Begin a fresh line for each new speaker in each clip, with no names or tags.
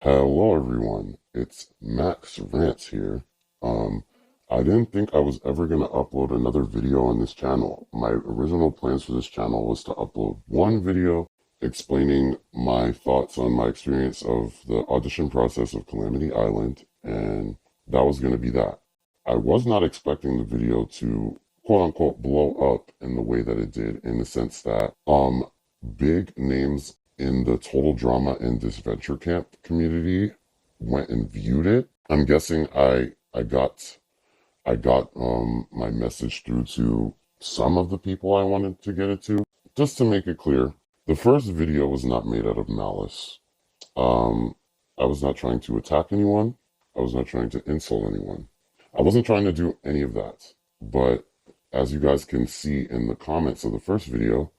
Hello everyone, it's Max Rants here. Um, I didn't think I was ever going to upload another video on this channel. My original plans for this channel was to upload one video explaining my thoughts on my experience of the audition process of Calamity Island, and that was going to be that. I was not expecting the video to quote unquote blow up in the way that it did, in the sense that big names in the total drama and disventure camp community went and viewed it. I'm guessing I got my message through to some of the people I wanted to get it to. Just to make it clear, the first video was not made out of malice. Um, I was not trying to attack anyone. I was not trying to insult anyone. I wasn't trying to do any of that. But as you guys can see in the comments of the first video,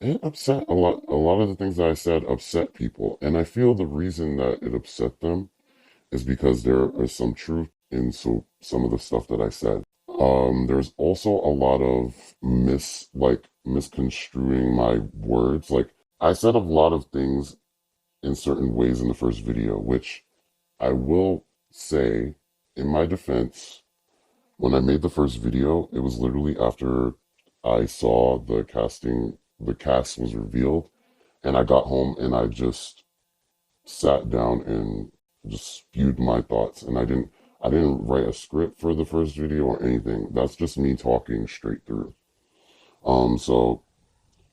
it upset a lot. A lot of the things that I said upset people, and I feel the reason that it upset them is because there is some truth in some of the stuff that I said. There's also a lot of misconstruing my words. Like, I said a lot of things in certain ways in the first video, which I will say in my defense. When I made the first video, it was literally after I saw the cast was revealed, and I got home and I just sat down and just spewed my thoughts. And I didn't write a script for the first video or anything. That's just me talking straight through. So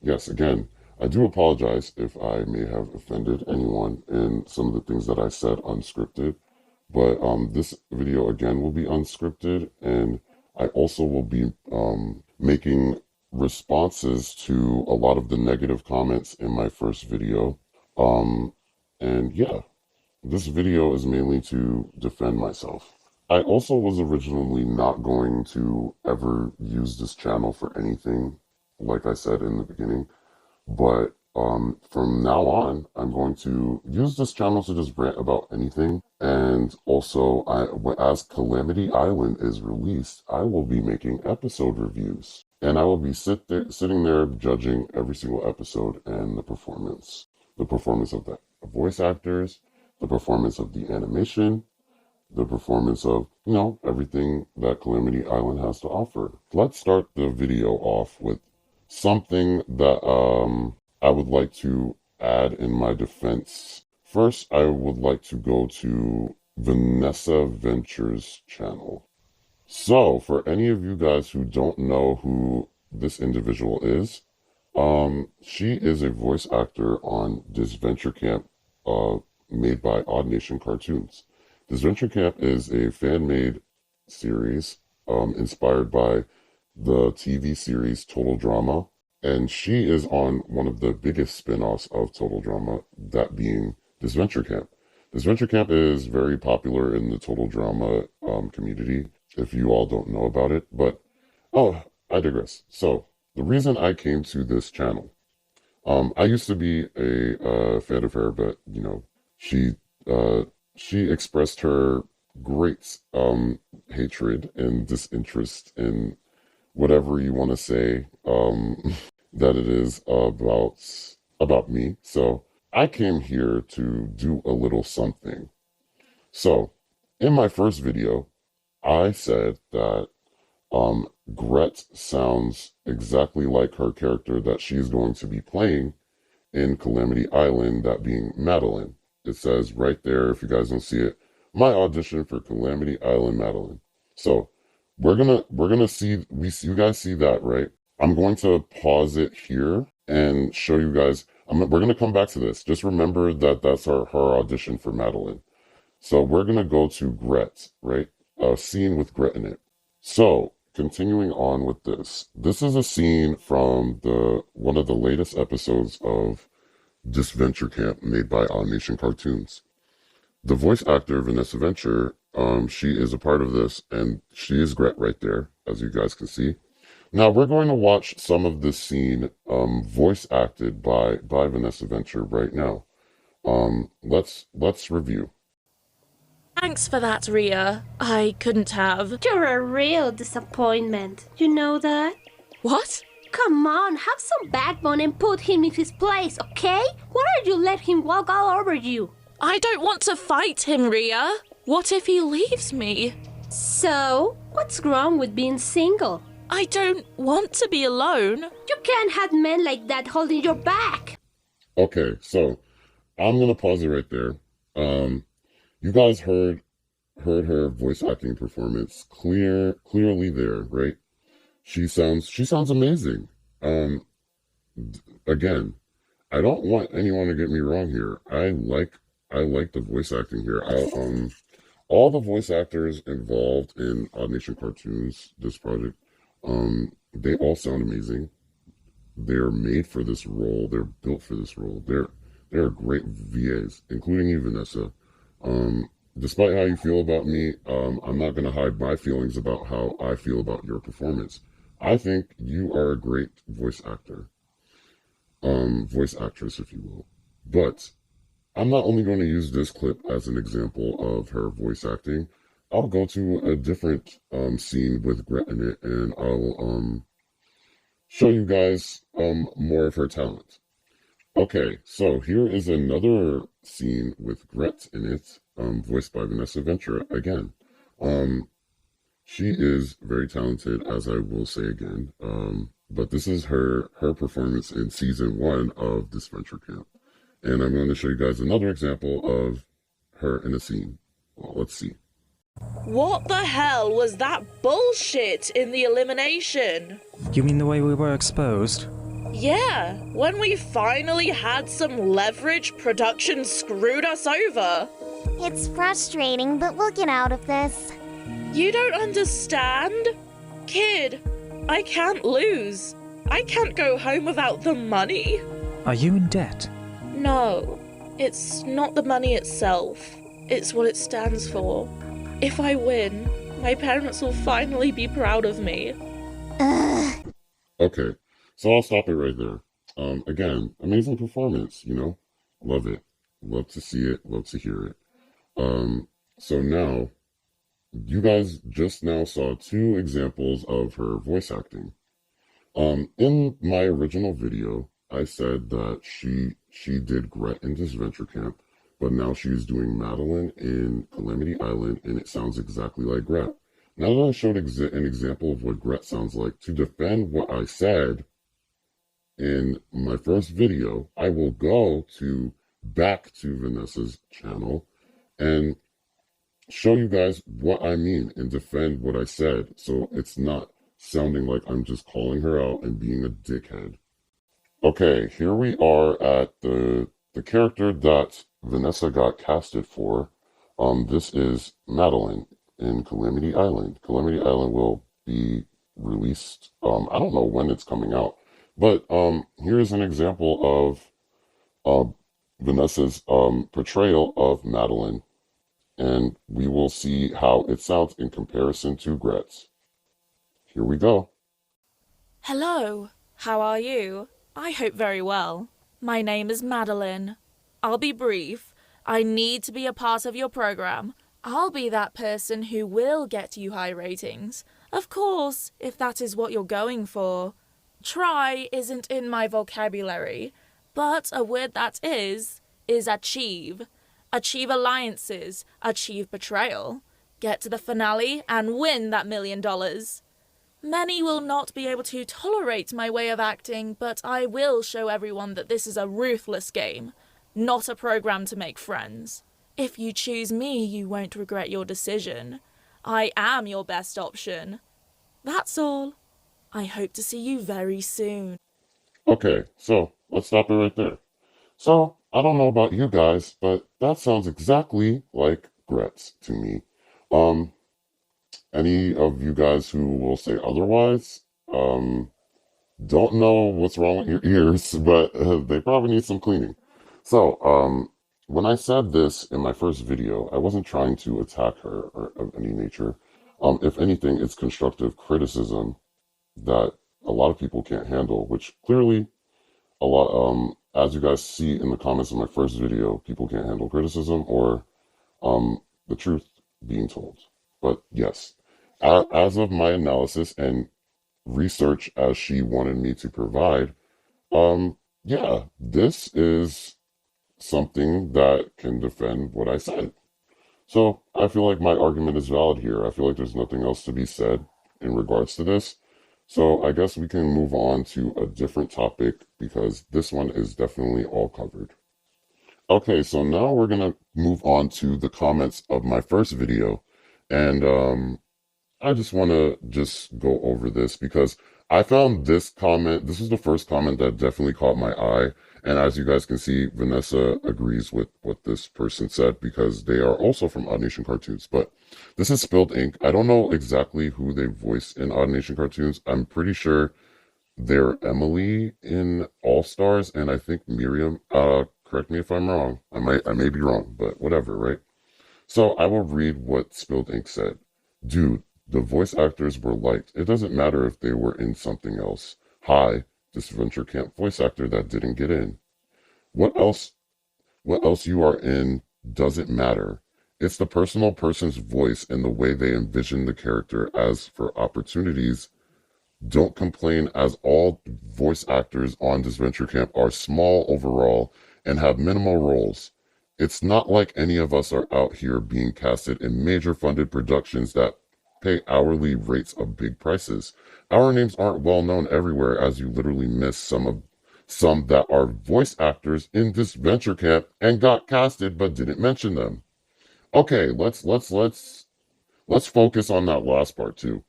yes, again, I do apologize if I may have offended anyone in some of the things that I said unscripted. But this video again will be unscripted, and I also will be making responses to a lot of the negative comments in my first video. Um, and yeah, this video is mainly to defend myself. I also was originally not going to ever use this channel for anything, like I said in the beginning. But from now on, I'm going to use this channel to just rant about anything. And also, as Calamity Island is released, I will be making episode reviews. And I will be sitting there judging every single episode and the performance. The performance of the voice actors, the performance of the animation, the performance of, everything that Calamity Island has to offer. Let's start the video off with something that I would like to add in my defense. First, I would like to go to Vanessa Venture's channel. So, for any of you guys who don't know who this individual is, she is a voice actor on Disventure Camp, made by Odd Nation Cartoons. Disventure Camp is a fan-made series, inspired by the TV series Total Drama, and she is on one of the biggest spin-offs of Total Drama, that being Disventure Camp. Disventure Camp is very popular in the Total Drama community, if you all don't know about it, but, oh, I digress. So, the reason I came to this channel, I used to be a fan of her, but, she expressed her great hatred and disinterest in whatever you want to say that it is about me. So I came here to do a little something. So in my first video, I said that Gret sounds exactly like her character that she's going to be playing in Calamity Island, that being Madeline. It says right there, if you guys don't see it, my audition for Calamity Island Madeline. So we're gonna see, you guys see that, right? I'm going to pause it here and show you guys. We're gonna come back to this. Just remember that that's her audition for Madeline. So we're gonna go to Gret, right? A scene with Gret in it. So continuing on with this. This is a scene from one of the latest episodes of Disventure Camp, made by Odd Nation Cartoons. The voice actor, Vanessa Venture, she is a part of this, and she is Gret right there, as you guys can see. Now, we're going to watch some of this scene, voice acted by Vanessa Venture right now. Let's review.
Thanks for that, Ria. I couldn't have.
You're a real disappointment. You know that?
What?
Come on, have some backbone and put him in his place, okay? Why did you let him walk all over you?
I don't want to fight him, Ria. What if he leaves me?
So, what's wrong with being single?
I don't want to be alone.
You can't have men like that holding your back.
Okay, so I'm gonna pause it right there. You guys heard her voice acting performance clearly there, right? She sounds amazing. Again, I don't want anyone to get me wrong here. I like the voice acting here. All the voice actors involved in Odd Nation Cartoons, this project, they all sound amazing. They're made for this role. They're built for this role. They're great VAs, including you, Vanessa. Despite how you feel about me, I'm not going to hide my feelings about how I feel about your performance. I think you are a great voice actor, voice actress, if you will. But I'm not only going to use this clip as an example of her voice acting. I'll go to a different scene with Gret in it, and I'll show you guys more of her talent. Okay, so here is another scene with Gret in it, voiced by Vanessa Ventura again. She is very talented, as I will say again. But this is her performance in season 1 of this Venture Camp. And I'm going to show you guys another example of her in a scene. Well, let's see.
What the hell was that bullshit in the elimination?
You mean the way we were exposed?
Yeah, when we finally had some leverage, production screwed us over.
It's frustrating, but we'll get out of this.
You don't understand? Kid, I can't lose. I can't go home without the money.
Are you in debt?
No, it's not the money itself. It's what it stands for. If I win, my parents will finally be proud of me.
Okay, so I'll stop it right there. Again, amazing performance, love it. Love to see it, love to hear it. So now, you guys just now saw 2 examples of her voice acting. In my original video, I said that she did Gret in this Venture Camp, but now she's doing Madeline in Calamity Island, and it sounds exactly like Gret. Now that I showed an example of what Gret sounds like, to defend what I said in my first video, I will go back to Vanessa's channel and show you guys what I mean and defend what I said, so it's not sounding like I'm just calling her out and being a dickhead. Okay, here we are at the character that Vanessa got casted for. This is Madeline in Calamity Island. Calamity Island will be released. I don't know when it's coming out, but here's an example of Vanessa's portrayal of Madeline, and we will see how it sounds in comparison to Gret's. Here we go.
Hello, how are you? I hope very well. My name is Madeline. I'll be brief. I need to be a part of your program. I'll be that person who will get you high ratings. Of course, if that is what you're going for. Try isn't in my vocabulary, but a word that is achieve. Achieve alliances, achieve betrayal. Get to the finale and win that $1 million. Many will not be able to tolerate my way of acting, but I will show everyone that this is a ruthless game, not a program to make friends. If you choose me, you won't regret your decision. I am your best option. That's all. I hope to see you very soon.
Okay, so let's stop it right there. So, I don't know about you guys, but that sounds exactly like Gret's to me. Any of you guys who will say otherwise, don't know what's wrong with your ears, but they probably need some cleaning. So, when I said this in my first video, I wasn't trying to attack her or of any nature. If anything, it's constructive criticism that a lot of people can't handle, which clearly a lot, as you guys see in the comments of my first video, people can't handle criticism or the truth being told. But yes, as of my analysis and research as she wanted me to provide, yeah, this is something that can defend what I said. So I feel like my argument is valid here. I feel like there's nothing else to be said in regards to this. So I guess we can move on to a different topic because this one is definitely all covered. Okay, so now we're gonna move on to the comments of my first video. And I just want to just go over this because I found this comment, this was the first comment that definitely caught my eye. And as you guys can see, Vanessa agrees with what this person said because they are also from Odd Nation Cartoons. But this is Spilled Ink. I don't know exactly who they voiced in Odd Nation Cartoons. I'm pretty sure they're Emily in All Stars, and I think Miriam. Correct me if I'm wrong. I may be wrong, but whatever, right? So I will read what Spilled Ink said. Dude, the voice actors were liked. It doesn't matter if they were in something else. Hi, this Venture Camp voice actor that didn't get in. What else? What else you are in doesn't matter. It's the person's voice and the way they envision the character. As for opportunities, don't complain, as all voice actors on this Venture Camp are small overall and have minimal roles. It's not like any of us are out here being casted in major funded productions that pay hourly rates of big prices. Our names aren't well known everywhere, as you literally miss some that are voice actors in this Venture Camp and got casted but didn't mention them. Okay, let's focus on that last part too.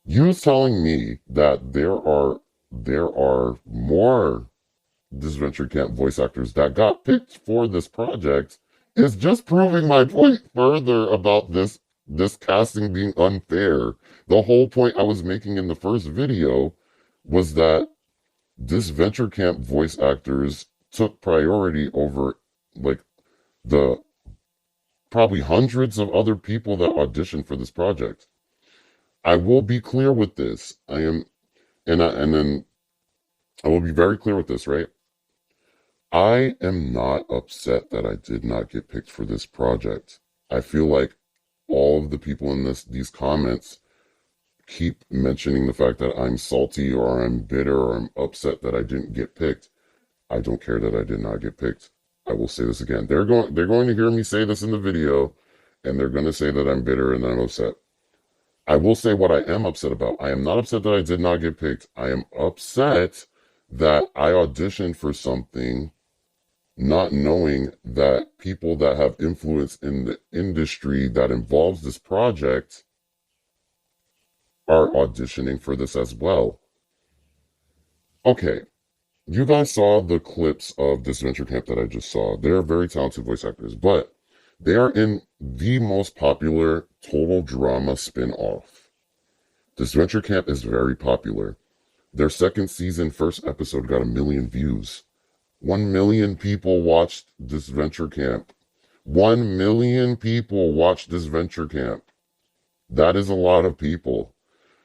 You telling me that there are more Venture Camp voice actors that got picked for this project is just proving my point further about this casting being unfair. The whole point I was making in the first video was that this Venture Camp voice actors took priority over like the probably hundreds of other people that auditioned for this project. I will be clear with this. And then I will be very clear with this, right? I am not upset that I did not get picked for this project. I feel like all of the people in these comments keep mentioning the fact that I'm salty or I'm bitter or I'm upset that I didn't get picked. I don't care that I did not get picked. I will say this again. They're going to hear me say this in the video, and they're going to say that I'm bitter and I'm upset. I will say what I am upset about. I am not upset that I did not get picked. I am upset that I auditioned for something not knowing that people that have influence in the industry that involves this project are auditioning for this as well. Okay, you guys saw the clips of this Venture Camp that I just saw. They're very talented voice actors, but they are in the most popular total drama spin-off. This Venture Camp is very popular. Their second season, first episode got 1 million views. 1 million people watched this Venture Camp. 1 million people watched this Venture Camp. That is a lot of people.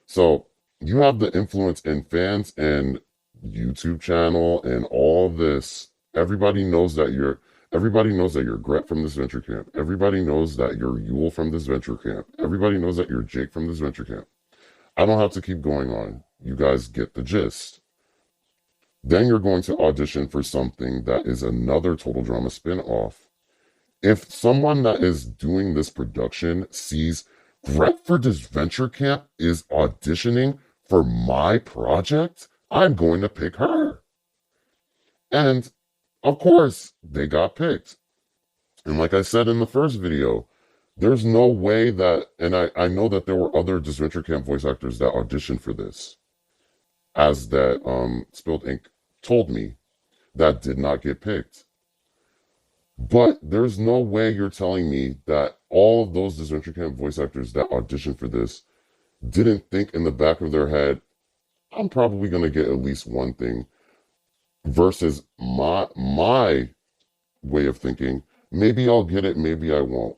So you have the influence in fans and YouTube channel and all this. Everybody knows that you're Gret from this Venture Camp. Everybody knows that you're Yule from this Venture Camp. Everybody knows that you're Jake from this Venture Camp. I don't have to keep going on. You guys get the gist. Then you're going to audition for something that is another total drama spin-off. If someone that is doing this production sees Gret for this Venture Camp is auditioning for my project, I'm going to pick her. And of course, they got picked. And like I said in the first video, there's no way that, and I know that there were other Venture Camp voice actors that auditioned for this, as that Spilled Ink told me, that did not get picked. But there's no way you're telling me that all of those Venture Camp voice actors that auditioned for this didn't think in the back of their head, I'm probably going to get at least one thing, versus my way of thinking, maybe I'll get it, maybe I won't.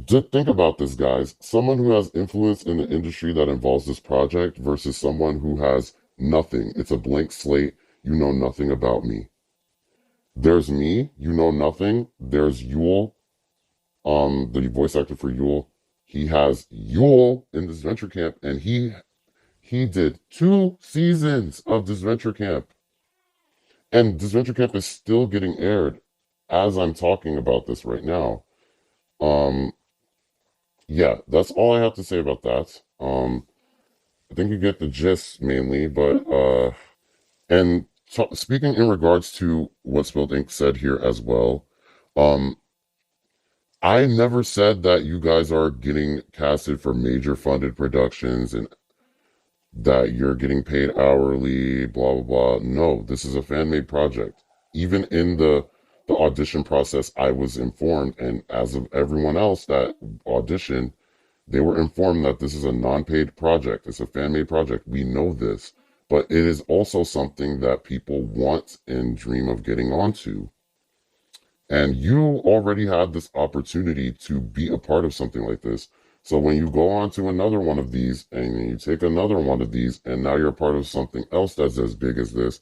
Just think about this, guys. Someone who has influence in the industry that involves this project versus someone who has nothing. It's a blank slate. You know nothing about me. There's me. You know nothing. There's Yule, the voice actor for Yule. He has Yule in this Venture Camp, and he did 2 seasons of this Venture Camp. And this Venture Camp is still getting aired as I'm talking about this right now. Um, yeah, that's all I have to say about that. I think you get the gist mainly, but and speaking in regards to what Spilled Ink said here as well, um, I never said that you guys are getting casted for major funded productions and that you're getting paid hourly, blah blah blah. No, this is a fan made project. Even in the audition process, I was informed, and as of everyone else that auditioned, they were informed that this is a non-paid project. It's a fan-made project. We know this, but it is also something that people want and dream of getting onto. And you already had this opportunity to be a part of something like this. So when you go on to another one of these and you take another one of these and now you're part of something else that's as big as this,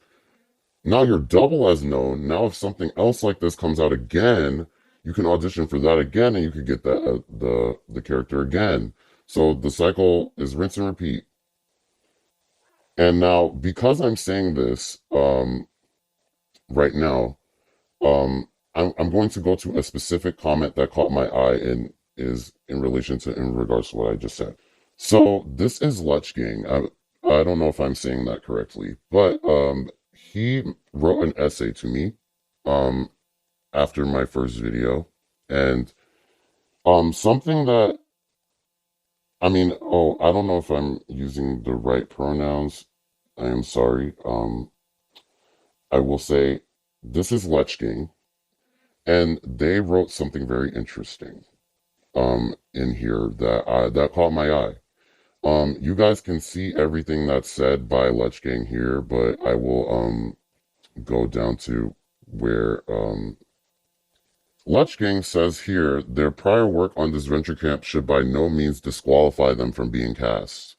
now you're double as known. Now if something else like this comes out again, you can audition for that again and you could get that the character again. So the cycle is rinse and repeat. And now because I'm saying this right now, I'm going to go to a specific comment that caught my eye and is in relation to in regards to what I just said. So this is Lech Gang. I don't know if I'm saying that correctly, but he wrote an essay to me um after my first video, and something that I don't know if I'm using the right pronouns. I am sorry. I will say this is Lech Gang, and they wrote something very interesting in here that caught my eye. You guys can see everything that's said by Lech Gang here, but I will go down to where Lech Gang says here their prior work on this venture camp should by no means disqualify them from being cast.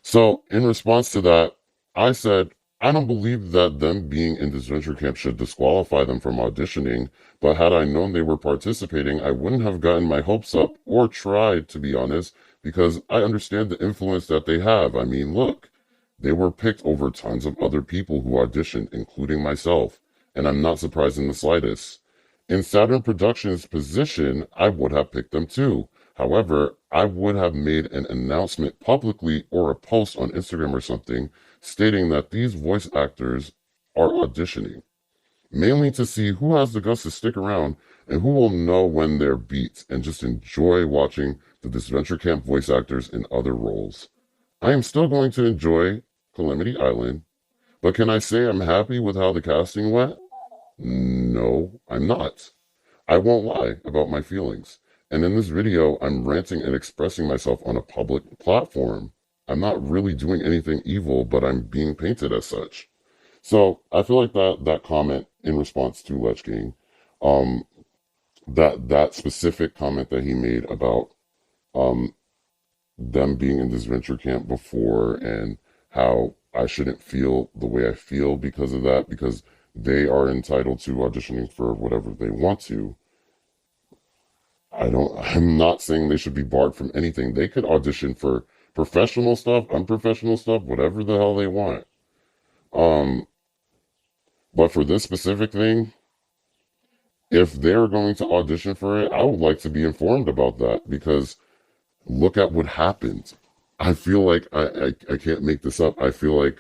So in response to that, I said, I don't believe that them being in this venture camp should disqualify them from auditioning, but had I known they were participating, I wouldn't have gotten my hopes up or tried, to be honest, because I understand the influence that they have. I mean, look, they were picked over tons of other people who auditioned, including myself, and I'm not surprised in the slightest. In Saturn Productions' position, I would have picked them too. However, I would have made an announcement publicly or a post on Instagram or something stating that these voice actors are auditioning, mainly to see who has the guts to stick around and who will know when they're beat and just enjoy watching the Disventure Camp voice actors in other roles. I am still going to enjoy Calamity Island, but can I say I'm happy with how the casting went? No, I'm not. I won't lie about my feelings. And in this video, I'm ranting and expressing myself on a public platform. I'm not really doing anything evil, but I'm being painted as such. So I feel like that comment in response to Lech Gang, um, that specific comment that he made about um them being in this venture camp before and how I shouldn't feel the way I feel because of that, because they are entitled to auditioning for whatever they want to. I'm not saying they should be barred from anything. They could audition for professional stuff, unprofessional stuff, whatever the hell they want. Um, but for this specific thing, if they're going to audition for it, I would like to be informed about that because look at what happened. I feel like I can't make this up. I feel like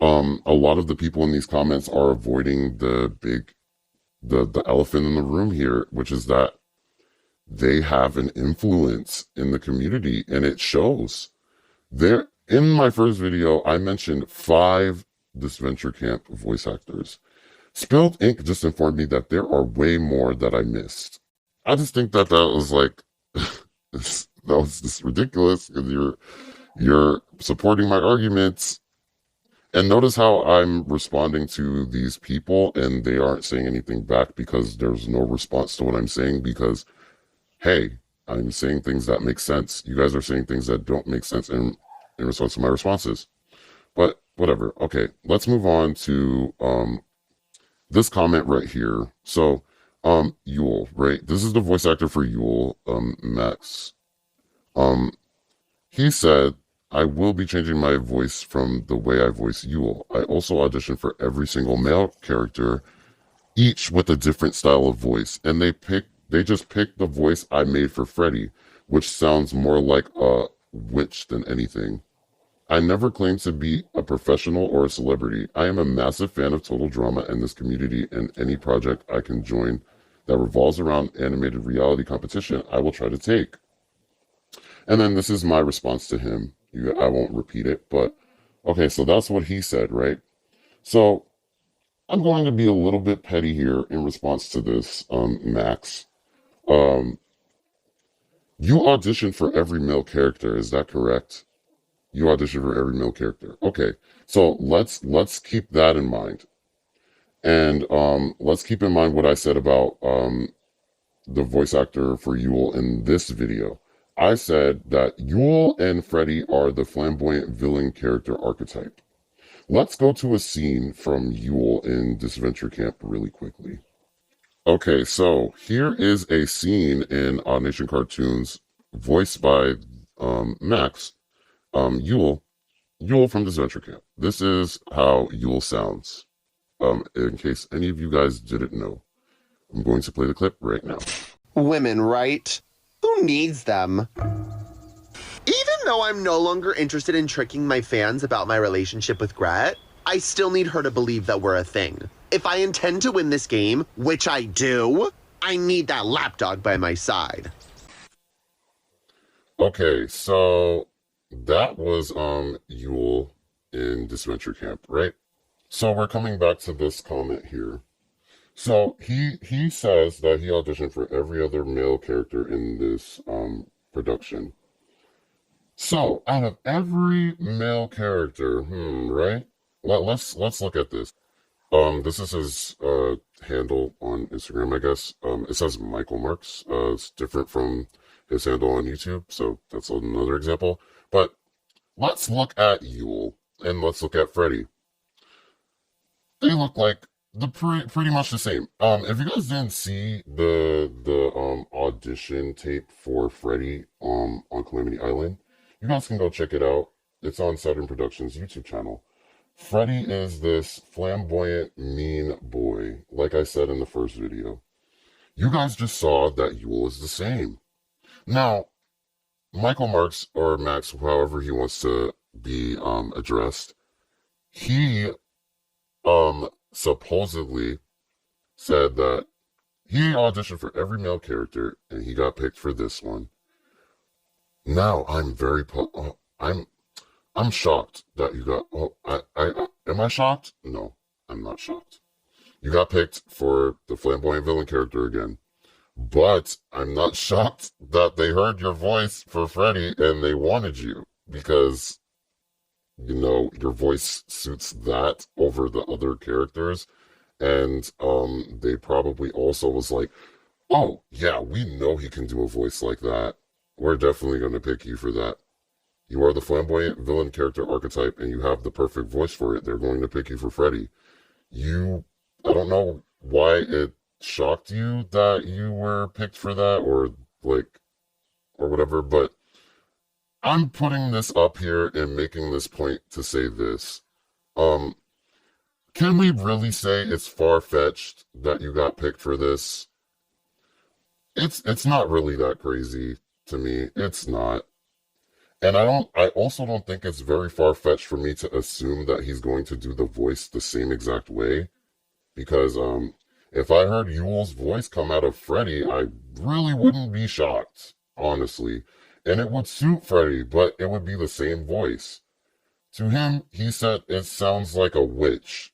a lot of the people in these comments are avoiding the elephant in the room here, which is that they have an influence in the community and it shows. There in my first video, I mentioned 5 this venture camp voice actors. Spilled Ink just informed me that there are way more that I missed. I just think that was like that was just ridiculous because you're supporting my arguments. And notice how I'm responding to these people and they aren't saying anything back because there's no response to what I'm saying because, hey, I'm saying things that make sense. You guys are saying things that don't make sense in response to my responses. But whatever. Okay, let's move on to this comment right here. So, Yule, right? This is the voice actor for Yule, Max. He said, I will be changing my voice from the way I voice Yule. I also auditioned for every single male character, each with a different style of voice, and they just picked the voice I made for Freddy, which sounds more like a witch than anything. I never claimed to be a professional or a celebrity. I am a massive fan of total drama and this community, and any project I can join that revolves around animated reality competition, I will try to take. And then this is my response to him. I won't repeat it, but okay, so that's what he said, right? So I'm going to be a little bit petty here in response to this, Max. Um, you auditioned for every male character, is that correct? You auditioned for every male character. Okay, so let's keep that in mind, and let's keep in mind what I said about the voice actor for Yule in this video. I said that Yule and Freddy are the flamboyant villain character archetype. Let's go to a scene from Yule in Disadventure Camp really quickly. Okay, so here is a scene in Odd Nation Cartoons voiced by Max, Yule from Disadventure Camp. This is how Yule sounds. In case any of you guys didn't know, I'm going to play the clip right now.
Women, right? Who needs them? Even though I'm no longer interested in tricking my fans about my relationship with Gret, I still need her to believe that we're a thing. If I intend to win this game, which I do, I need that lapdog by my side.
Okay, so that was Yule in Disadventure Camp, right? So we're coming back to this comment here. So he says that he auditioned for every other male character in this production. So out of every male character, right? Let's look at this. This is his handle on Instagram, I guess. It says Michael Marks. It's different from his handle on YouTube, so that's another example. But let's look at Yule and let's look at Freddy. They look like pretty much the same. If you guys didn't see the audition tape for Freddy on Calamity Island, you guys can go check it out. It's on Saturn Productions YouTube channel. Freddy is this flamboyant, mean boy, like I said in the first video. You guys just saw that Yule is the same. Now, Michael Marks, or Max, however he wants to be addressed, he supposedly said that he auditioned for every male character and he got picked for this one. Now I'm shocked that you got. Am I shocked? No, I'm not shocked. You got picked for the flamboyant villain character again, but I'm not shocked that they heard your voice for Freddy and they wanted you because, you know, your voice suits that over the other characters, and they probably also was like, oh yeah, we know he can do a voice like that. We're definitely going to pick you for that. You are the flamboyant villain character archetype, and you have the perfect voice for it. They're going to pick you for Freddy. I don't know why it shocked you that you were picked for that, or whatever, but I'm putting this up here and making this point to say this. Can we really say it's far-fetched that you got picked for this? It's not really that crazy to me. It's not. And I also don't think it's very far-fetched for me to assume that he's going to do the voice the same exact way. Because, if I heard Yule's voice come out of Freddy, I really wouldn't be shocked, honestly. And it would suit Freddy, but it would be the same voice. To him, he said it sounds like a witch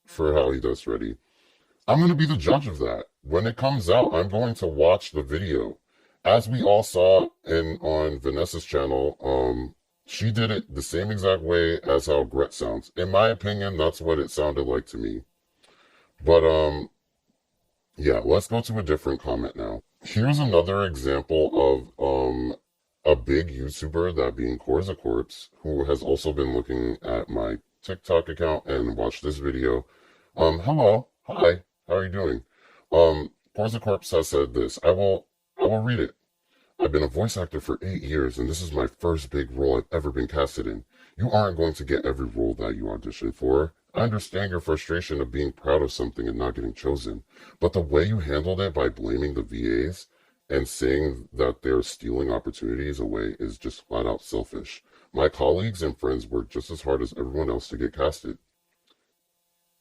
for how he does Freddy. I'm going to be the judge of that. When it comes out, I'm going to watch the video. As we all saw on Vanessa's channel, she did it the same exact way as how Gret sounds. In my opinion, that's what it sounded like to me. But, yeah, let's go to a different comment now. Here's another example of, a big YouTuber, that being Corza Corpse, who has also been looking at my TikTok account and watched this video. Hello. Hi. How are you doing? Corza Corpse has said this. I will read it. I've been a voice actor for 8 years, and this is my first big role I've ever been casted in. You aren't going to get every role that you audition for. I understand your frustration of being proud of something and not getting chosen, but the way you handled it by blaming the VAs and saying that they're stealing opportunities away is just flat out selfish. My colleagues and friends work just as hard as everyone else to get casted.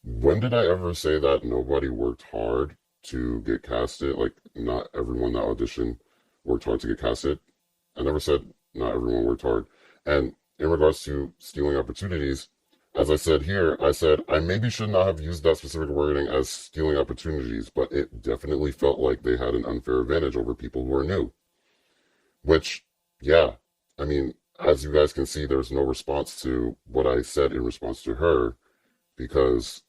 When did I ever say that nobody worked hard to get casted? Like, not everyone that auditioned worked hard to get casted. I never said not everyone worked hard. And in regards to stealing opportunities, as I said here, I said I maybe should not have used that specific wording as stealing opportunities, but it definitely felt like they had an unfair advantage over people who are new. Which, yeah, I mean, as you guys can see, there's no response to what I said in response to her, because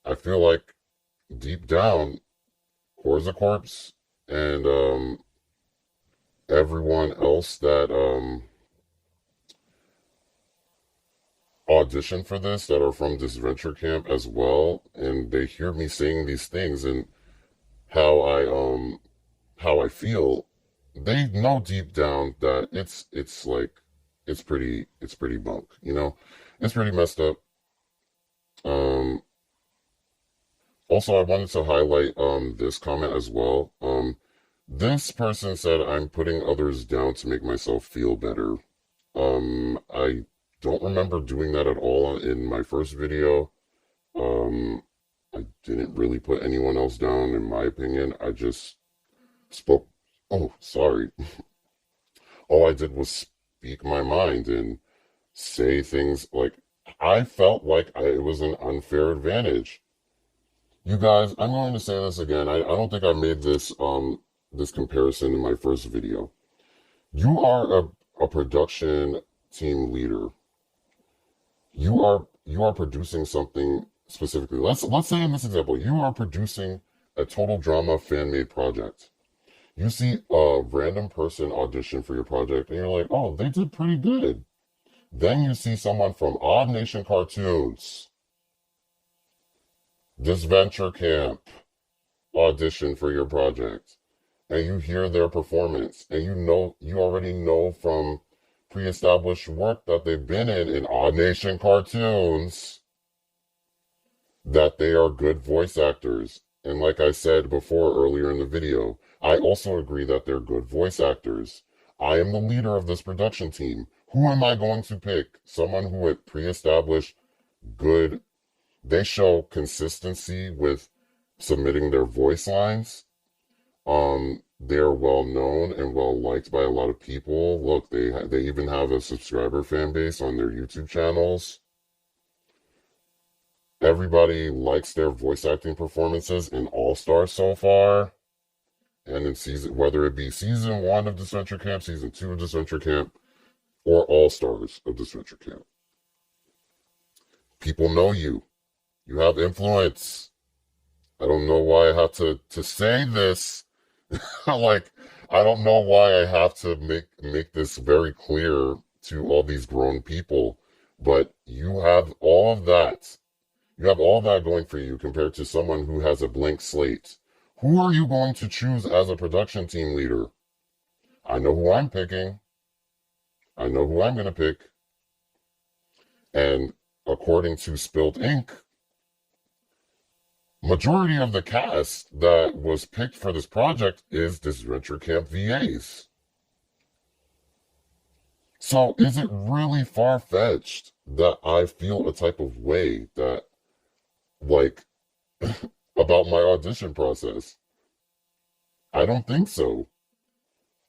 I feel like deep down, Cor's a corpse, and everyone else that audition for this that are from this venture camp as well, and they hear me saying these things and how I feel, they know deep down that it's like it's pretty bunk, you know? It's pretty messed up. Um Also, I wanted to highlight this comment as well. This person said I'm putting others down to make myself feel better. I don't remember doing that at all in my first video. Um, I didn't really put anyone else down, in my opinion. I just spoke. Oh, sorry. All I did was speak my mind and say things like I felt like it was an unfair advantage. You guys, I'm going to say this again. I don't think I made this comparison in my first video. You are a production team leader. You are producing something specifically. Let's say in this example, you are producing a total drama fan-made project. You see a random person audition for your project, and you're like, oh, they did pretty good. Then you see someone from Odd Nation Cartoons, this venture camp, audition for your project, and you hear their performance, and you already know from pre-established work that they've been in Odd Nation Cartoons, that they are good voice actors. And like I said before earlier in the video, I also agree that they're good voice actors. I am the leader of this production team. Who am I going to pick? Someone who had pre-established good, they show consistency with submitting their voice lines. They're well known and well liked by a lot of people. Look, they even have a subscriber fan base on their YouTube channels. Everybody likes their voice acting performances in All Stars so far, and in season, whether it be season 1 of this venture camp, season 2 of this venture camp, or All Stars of this venture camp. People know you. You have influence. I don't know why I have to say this. Like, I don't know why I have to make this very clear to all these grown people, but you have all of that. You have all that going for you compared to someone who has a blank slate. Who are you going to choose as a production team leader? I know who I'm picking. I know who I'm going to pick. And according to Spilled Ink, majority of the cast that was picked for this project is this venture camp VAs. So is it really far-fetched that I feel a type of way that, like, about my audition process? I don't think so.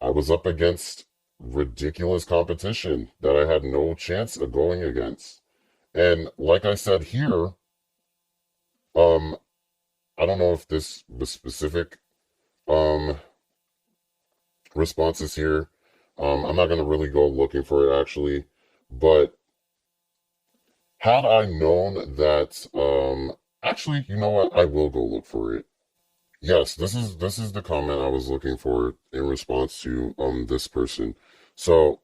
I was up against ridiculous competition that I had no chance of going against. And like I said here, I don't know if this was specific responses here. I'm not going to really go looking for it actually, but had I known that, actually, you know what? I will go look for it. Yes, this is the comment I was looking for in response to this person. So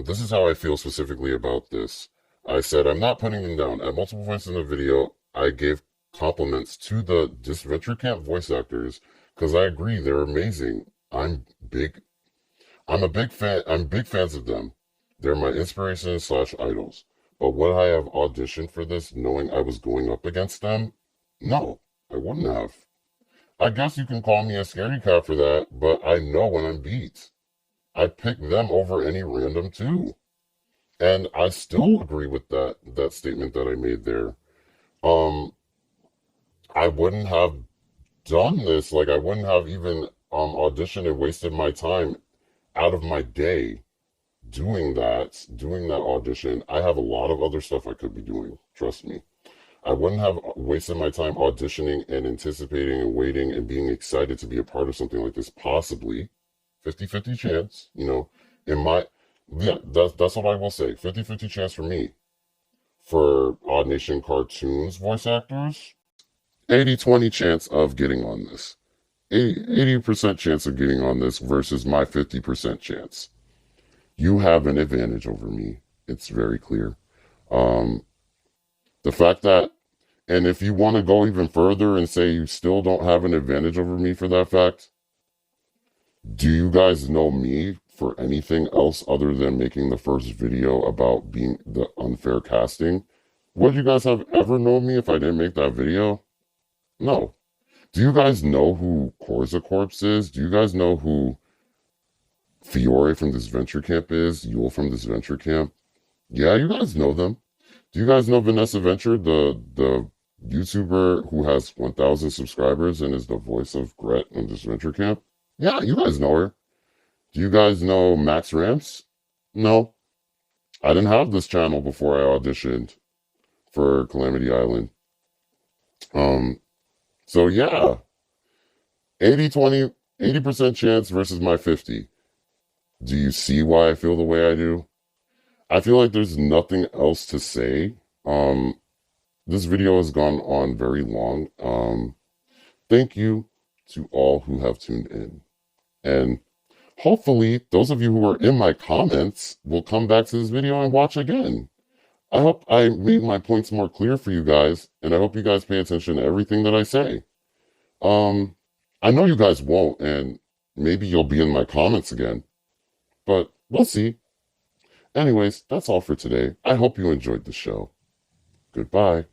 this is how I feel specifically about this. I said I'm not putting them down. At multiple points in the video, I gave compliments to this venture camp voice actors because I agree they're amazing. I'm big fans of them. They're my inspiration slash idols. But would I have auditioned for this knowing I was going up against them? No, I wouldn't have. I guess you can call me a scaredy cat for that, but I know when I'm beat. I pick them over any random two. And I still agree with that statement that I made there. Um, I wouldn't have done this. Like I wouldn't have even auditioned and wasted my time out of my day doing that audition. I have a lot of other stuff I could be doing. Trust me. I wouldn't have wasted my time auditioning and anticipating and waiting and being excited to be a part of something like this, possibly. 50-50 chance, in my, yeah, that's what I will say. 50-50 chance for me. For Odd Nation cartoons voice actors, 80-20 chance of getting on this. 80% chance of getting on this versus my 50% chance. You have an advantage over me. It's very clear. The fact that, and if you want to go even further and say you still don't have an advantage over me for that fact, do you guys know me for anything else other than making the first video about being the unfair casting? Would you guys have ever known me if I didn't make that video? No. Do you guys know who Corza Corpse is? Do you guys know who Fiore from this venture camp is? Yule from this venture camp? Yeah, you guys know them. Do you guys know Vanessa Venture, the YouTuber who has 1,000 subscribers and is the voice of Gret in this venture camp? Yeah, you guys know her. Do you guys know Max Ramps? No. I didn't have this channel before I auditioned for Calamity Island. So yeah, 80-20, 80% chance versus my 50. Do you see why I feel the way I do? I feel like there's nothing else to say. This video has gone on very long. Thank you to all who have tuned in. And hopefully, those of you who are in my comments will come back to this video and watch again. I hope I made my points more clear for you guys, and I hope you guys pay attention to everything that I say. I know you guys won't, and maybe you'll be in my comments again, but we'll see. Anyways, that's all for today. I hope you enjoyed the show. Goodbye.